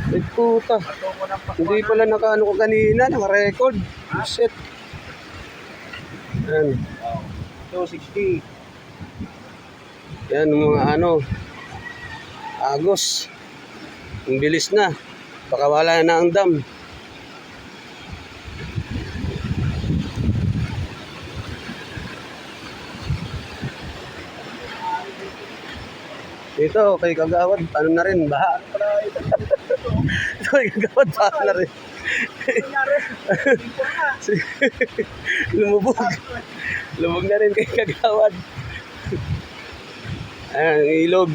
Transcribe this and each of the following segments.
Ay puta. Hindi pala nakaano ko kanina, naka-record. Shit. Yan. 260. Yan mga ano. Agos. Ang bilis na. Baka wala na ang dam. Dito, kay Kagawad, ano na rin, baha. Ito, kay Kagawad, baha na rin. Lumubog. Lumubog na rin kay Kagawad. Ayan, ang ilog.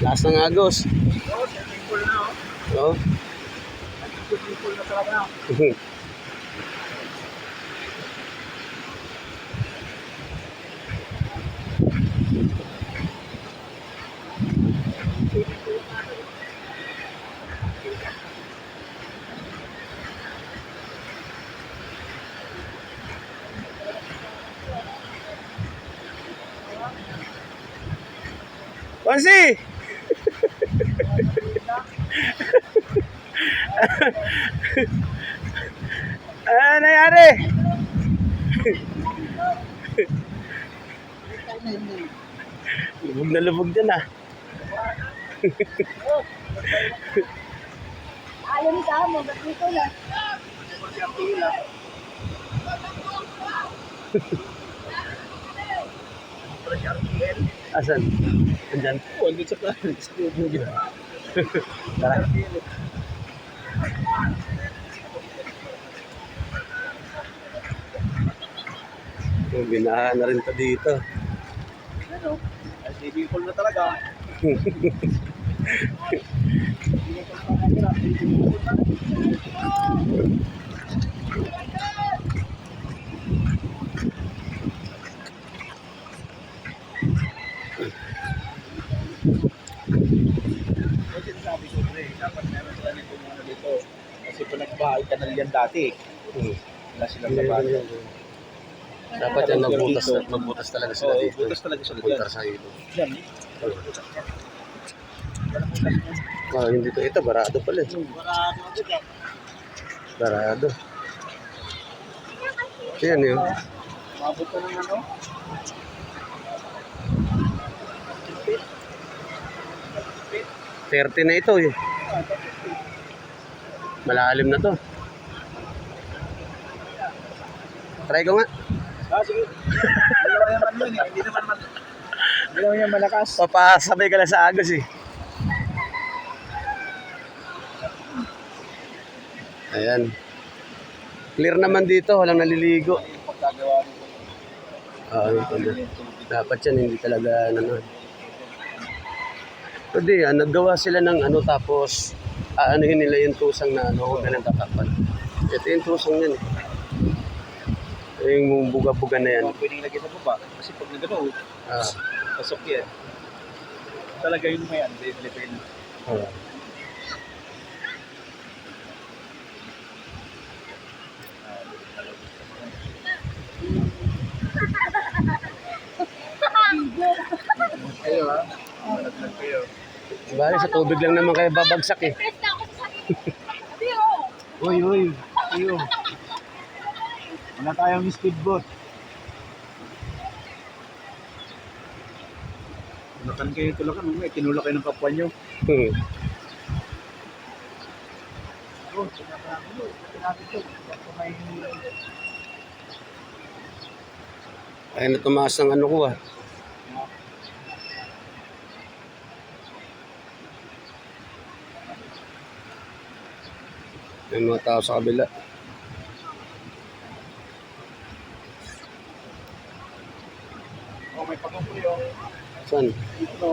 Lakas ng agos. Oo. Pansi! Ano nangyari? Lubog na lubog dyan ah. Alam ka mo, ba't dito na? Asan? Andyan. Oh, andun sa plano. Sa lubog yun. Tara. Oh, binahan na rin pa dito. Ano? Ay, swimming pool na talaga. Kasi sabi ko, dapat meron sila nito muna dito. Kasi kung nagbahay kanal yan dati, wala silang labanan. Dapat yan magbutas talaga sila Oo, dito. butas talaga sila Punta dyan. sa ilog. Yan. Oh, hindi to. Ito, barado pala eh. Barado. Yan yun. Mabot ka ng ano? 30 na ito eh. Malalim na to. Try ko nga. Ah, sige. Hindi naman yan malakas. Papasabay ka lang sa agos eh. Ayan. Clear naman dito, walang naliligo. Pagkagawa Dapat yan, hindi talaga ano. Pwede yan, naggawa sila ng ano tapos aanuhin nila yung tusang na ano, huwag na ng tatapan. Ito yung tusang yan eh. Yung buga-buga na yan. pwedeng lagyan sa baba. Kasi pag nagano, Ah, pasok yan. Talaga yun mo yan. Depende. ah. Kayo ha? Malaglag kayo. Bali, sa tubig lang naman kayo babagsak eh. Uy. Kayo. Wala tayong speedboat. Tulakan kayo, tulakan. May tinulak kayo ng kapwa nyo. Ay, natumaas ng ano ko ah. May mga tao sa kabila. Oh, may pagkukuli oh. Saan? Dito.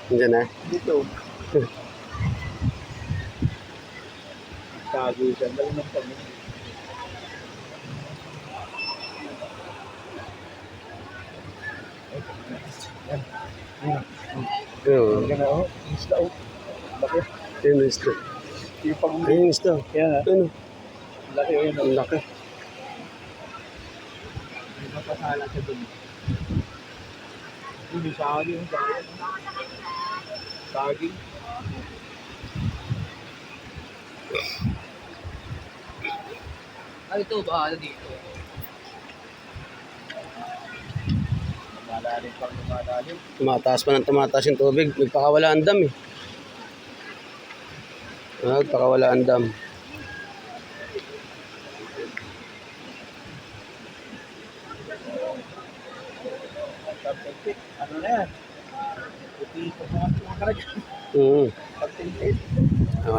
Nandiyan na? Dito. Tago siya. Dali ng pag Oo. Yan oh. Isla oh. Bakit? Ayun yung isda. Yung pag Ayun yung isda. yan ha. Ano? Laki oh yun oh. Ang laki. May mapasala siya dun. Hindi saging. Saging. Ay, ito, bahala dito. Lumalalim pang lumalalim. Tumataas pa ng tumataas yung tubig. Nagpakawala ang dam eh. Nagpakawala ang dam. Pagtagpit, ano na yan? Puti pa mga karag. Mm. Pagtagpit. Okay